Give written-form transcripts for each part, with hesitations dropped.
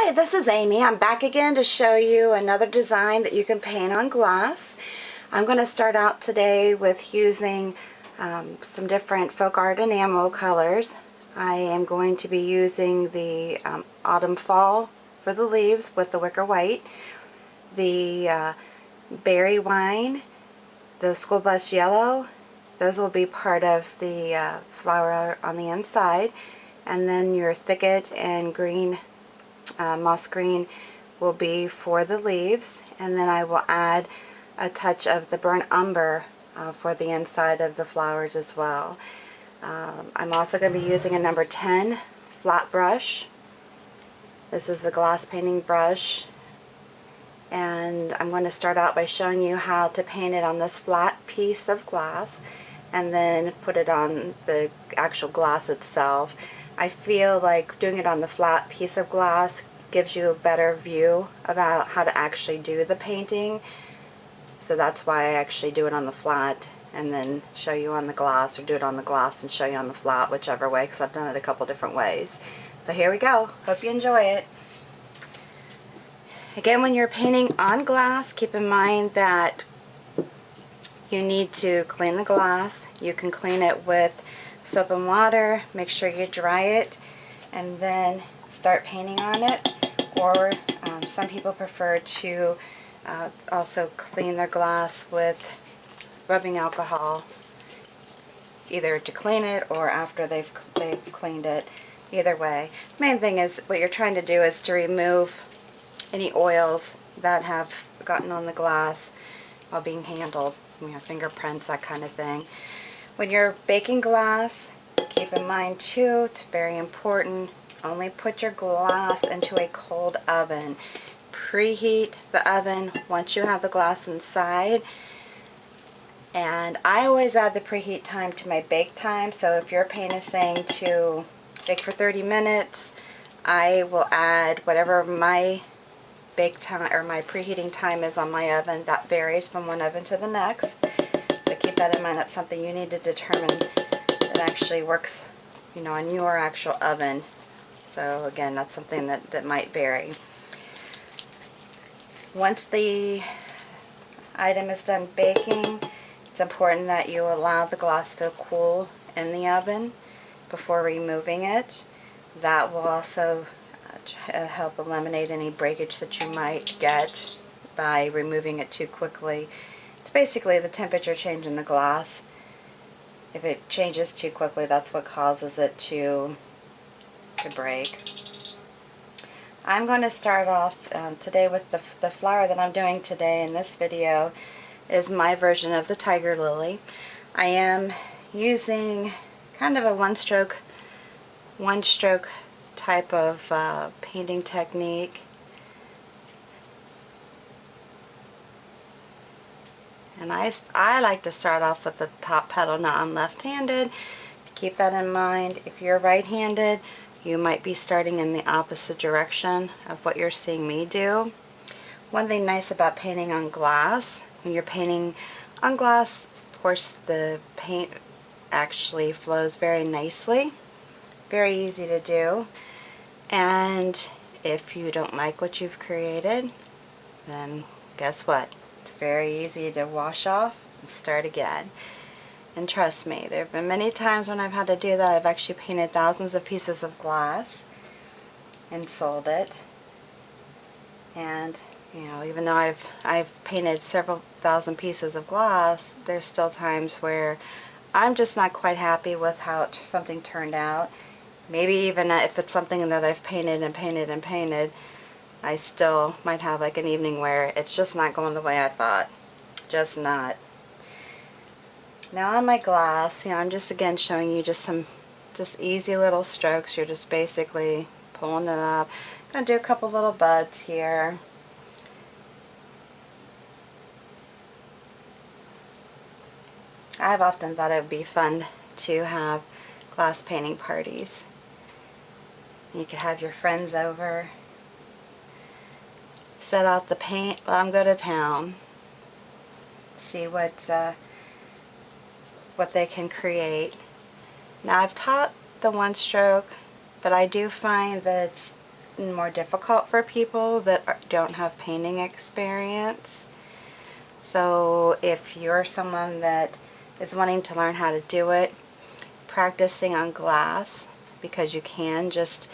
Hi, this is Amy. I'm back again to show you another design that you can paint on glass. I'm going to start out today with using some different folk art enamel colors. I am going to be using the autumn fall for the leaves with the wicker white, the berry wine, the school bus yellow. Those will be part of the flower on the inside, and then your thicket and green moss green will be for the leaves, and then I will add a touch of the burnt umber for the inside of the flowers as well. I'm also going to be using a number 10 flat brush. This is the glass painting brush, and I'm going to start out by showing you how to paint it on this flat piece of glass and then put it on the actual glass itself. I feel like doing it on the flat piece of glass gives you a better view about how to actually do the painting. So that's why I actually do it on the flat and then show you on the glass, or do it on the glass and show you on the flat, whichever way, because I've done it a couple different ways. So here we go. Hope you enjoy it. Again, when you're painting on glass, keep in mind that you need to clean the glass. You can clean it with soap and water. Make sure you dry it and then start painting on it. Or some people prefer to also clean their glass with rubbing alcohol, either to clean it or after they've cleaned it. Either way, main thing is what you're trying to do is to remove any oils that have gotten on the glass while being handled, fingerprints, that kind of thing. When you're baking glass, keep in mind too, it's very important, only put your glass into a cold oven. Preheat the oven once you have the glass inside, and I always add the preheat time to my bake time. So if your paint is saying to bake for 30 minutes, I will add whatever my bake time or my preheating time is on my oven. That varies from one oven to the next, so keep that in mind. That's something you need to determine that actually works, on your actual oven. So again, that's something that might vary. Once the item is done baking, it's important that you allow the glass to cool in the oven before removing it. That will also help eliminate any breakage that you might get by removing it too quickly. It's basically the temperature change in the glass. If it changes too quickly, that's what causes it to break. I'm going to start off today with the flower that I'm doing today in this video is my version of the tiger lily. I am using kind of a one stroke type of painting technique, and I like to start off with the top petal. Now I'm left-handed. Keep that in mind. If you're right-handed, you might be starting in the opposite direction of what you're seeing me do. One thing nice about painting on glass, when you're painting on glass, of course the paint actually flows very nicely, very easy to do. And if you don't like what you've created, then guess what? It's very easy to wash off and start again. And trust me, there have been many times when I've had to do that. I've actually painted thousands of pieces of glass and sold it. And even though I've painted several thousand pieces of glass, there's still times where I'm just not quite happy with how something turned out. Maybe even if it's something that I've painted and painted and painted, I still might have like an evening where it's just not going the way I thought. Just not. Now on my glass, I'm just again showing you just some easy little strokes. You're just basically pulling it up. I'm going to do a couple little buds here. I've often thought it would be fun to have glass painting parties. You could have your friends over, set out the paint, let them go to town, see what they can create. Now I've taught the one stroke, but I do find that it's more difficult for people that don't have painting experience. So if you're someone that is wanting to learn how to do it, practicing on glass, because you can just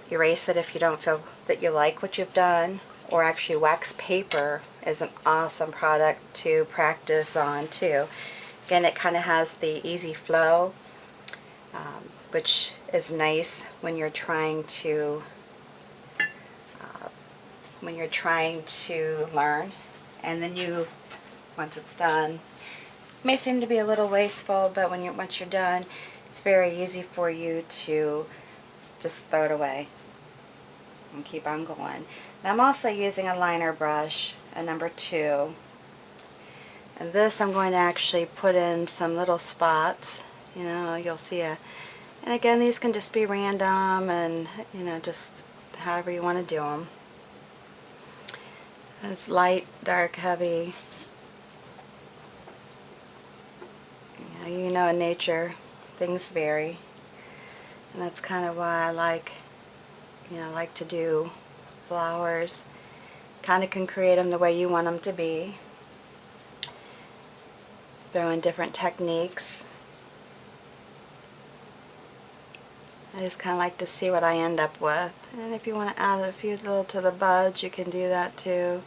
erase it if you don't feel that you like what you've done, or actually wax paper is an awesome product to practice on too. Again, it kind of has the easy flow, which is nice when you're trying to learn. And then once it's done, it may seem to be a little wasteful, but once you're done, it's very easy for you to just throw it away and keep on going. Now I'm also using a liner brush, a number 2. And this I'm going to actually put in some little spots. You know, you'll see and again, these can just be random and, you know, just however you want to do them. It's light, dark, heavy. You know, in nature, things vary. And that's kind of why I like to do flowers. Kind of can create them the way you want them to be. Throw in different techniques. I just kind of like to see what I end up with. And if you want to add a few little to the buds, you can do that too.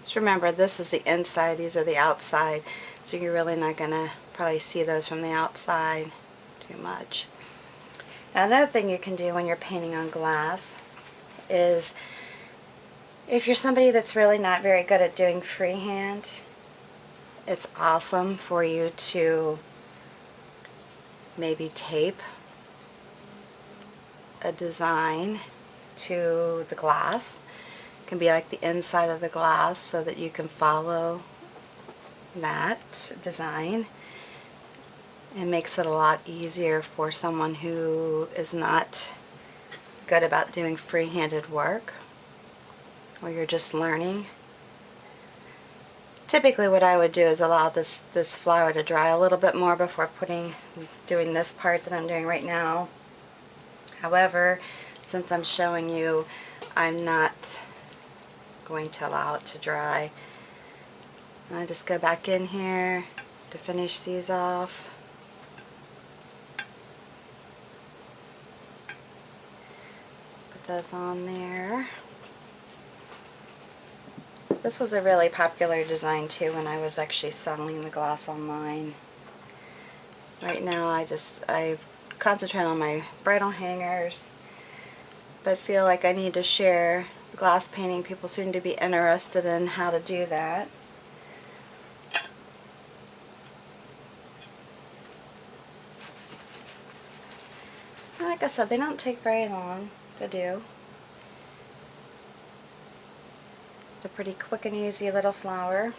Just remember, this is the inside, these are the outside. So you're really not going to probably see those from the outside too much. Now another thing you can do when you're painting on glass is, if you're somebody that's really not very good at doing freehand, it's awesome for you to maybe tape a design to the glass. It can be like the inside of the glass so that you can follow that design. It makes it a lot easier for someone who is not good about doing free-handed work, or you're just learning. Typically what I would do is allow this flower to dry a little bit more before doing this part that I'm doing right now. However, since I'm showing you, I'm not going to allow it to dry. And I just go back in here to finish these off. Put those on there. This was a really popular design too when I was actually selling the glass online. Right now I concentrate on my bridal hangers, but feel like I need to share glass painting. People seem to be interested in how to do that. Like I said, they don't take very long to do. It's a pretty quick and easy little flower.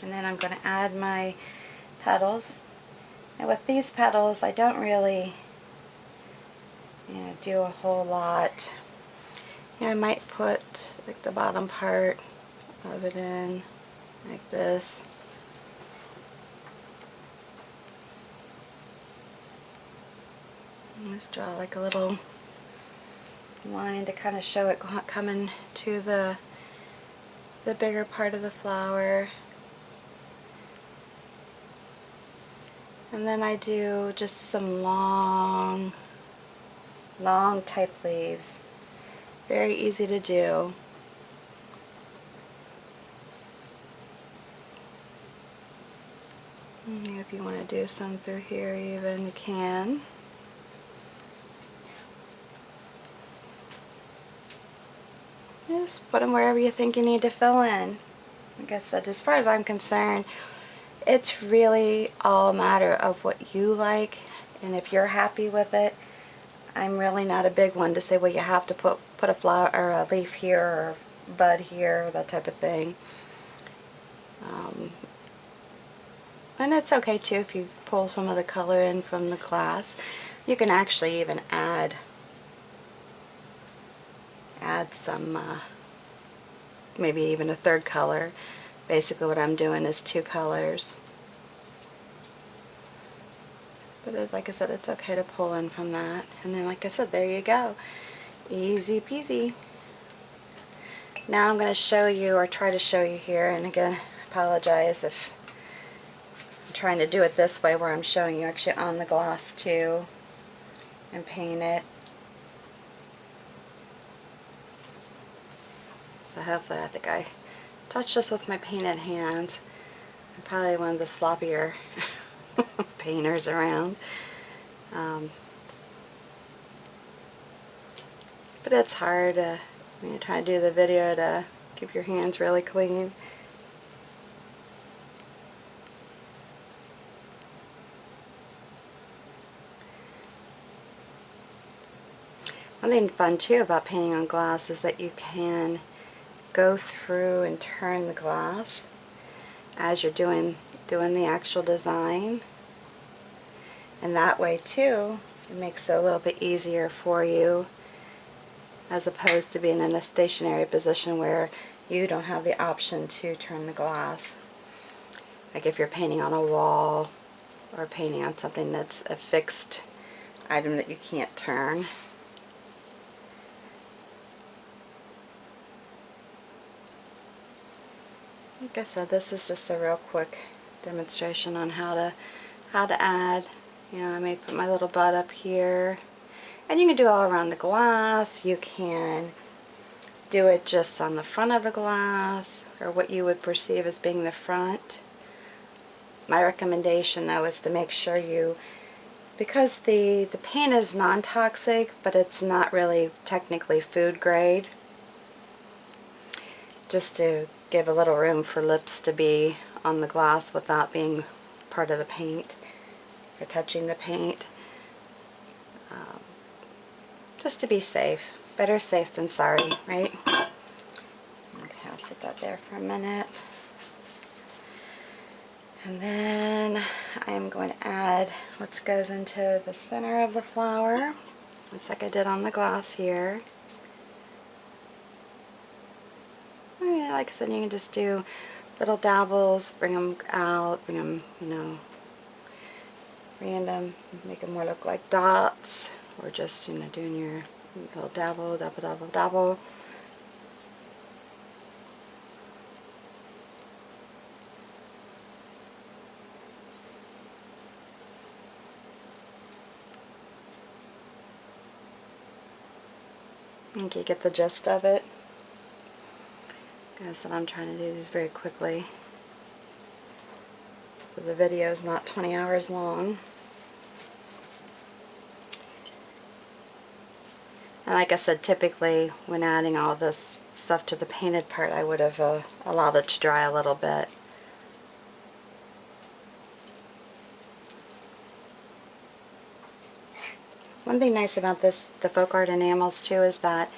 And then I'm going to add my petals. And with these petals, I don't really, do a whole lot. I might put like the bottom part of it in like this. And just draw like a little line to kind of show it coming to the bigger part of the flower. And then I do just some long type leaves. Very easy to do. And if you want to do some through here even, you can. Just put them wherever you think you need to fill in. Like I said, as far as I'm concerned, it's really all a matter of what you like, and if you're happy with it. I'm really not a big one to say, well, you have to put a flower or a leaf here or a bud here, that type of thing. And it's okay too if you pull some of the color in from the glass. You can actually even add some, maybe even a third color. Basically what I'm doing is 2 colors. But like I said, it's okay to pull in from that. And then like I said, there you go. Easy peasy. Now I'm going to show you, or try to show you here, and again, apologize if I'm trying to do it this way where I'm showing you actually on the gloss too, and paint it. So hopefully, I think I touched this with my painted hands. I'm probably one of the sloppier painters around. But it's hard when you're trying to do the video to keep your hands really clean. One thing fun too about painting on glass is that you can go through and turn the glass as you're doing the actual design, and that way too it makes it a little bit easier for you, as opposed to being in a stationary position where you don't have the option to turn the glass. Like if you're painting on a wall or painting on something that's a fixed item that you can't turn. Like I said, this is just a real quick demonstration on how to add. You know, I may put my little bud up here, and you can do it all around the glass. You can do it just on the front of the glass, or what you would perceive as being the front. My recommendation though is to make sure you, because the paint is non-toxic, but it's not really technically food grade, just to give a little room for lips to be on the glass without being part of the paint or touching the paint. Just to be safe. Better safe than sorry, right? Okay, I'll set that there for a minute. And then I'm going to add what goes into the center of the flower, just like I did on the glass here. Like I said, you can just do little dabbles, bring them out, bring them, you know, random, make them more look like dots, or just, you know, doing your little dabble, dabble, dabble, dabble. I think you get the gist of it. Like I said, I'm trying to do these very quickly, so the video is not 20 hours long. And like I said, typically when adding all this stuff to the painted part, I would have allowed it to dry a little bit. One thing nice about the folk art enamels too is that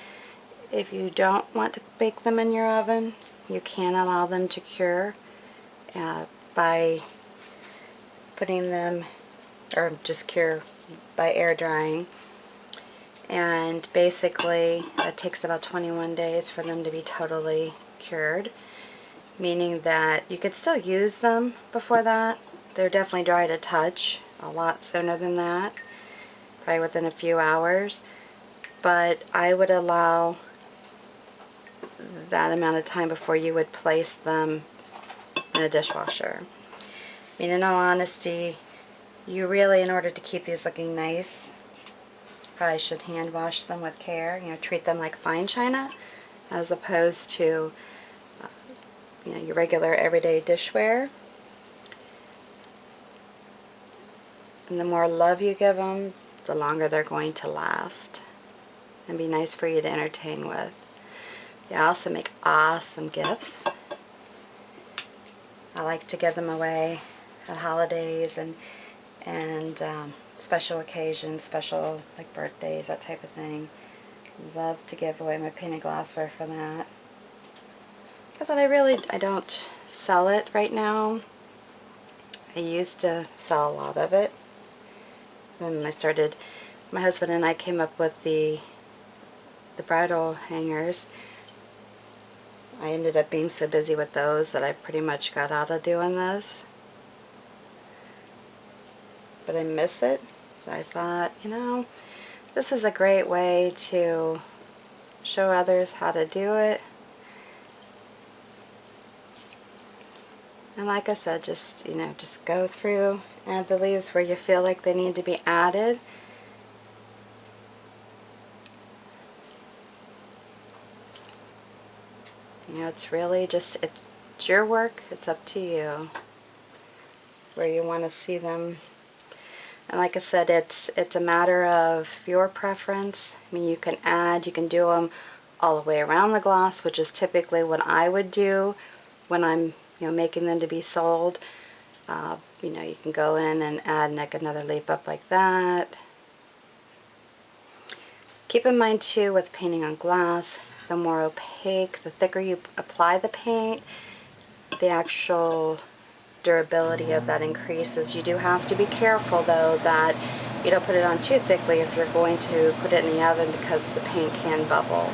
if you don't want to bake them in your oven, you can allow them to cure by putting them, or just cure by air drying. And basically it takes about 21 days for them to be totally cured, meaning that you could still use them before that. They're definitely dry to touch a lot sooner than that, probably within a few hours, but I would allow that amount of time before you would place them in a dishwasher. I mean, in all honesty, you really, in order to keep these looking nice, probably should hand wash them with care. You know, treat them like fine china as opposed to you know, your regular everyday dishware. And the more love you give them, the longer they're going to last and be nice for you to entertain with. They also make awesome gifts. I like to give them away at holidays and special occasions, special like birthdays, that type of thing. Love to give away my painted glassware for that. Because I don't sell it right now. I used to sell a lot of it. Then my husband and I came up with the bridal hangers. I ended up being so busy with those that I pretty much got out of doing this. But I miss it. So I thought, you know, this is a great way to show others how to do it. And like I said, just, you know, just go through, add the leaves where you feel like they need to be added. You know, it's really just, it's your work, it's up to you where you want to see them. And like I said, it's a matter of your preference. I mean, you can add, you can do them all the way around the glass, which is typically what I would do when I'm, you know, making them to be sold. You know, you can go in and add like another leaf up like that. Keep in mind too, with painting on glass, the more opaque, the thicker you apply the paint, the actual durability of that increases. You do have to be careful though that you don't put it on too thickly if you're going to put it in the oven, because the paint can bubble.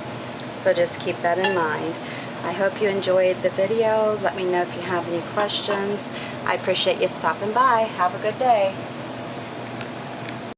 So just keep that in mind. I hope you enjoyed the video. Let me know if you have any questions. I appreciate you stopping by. Have a good day.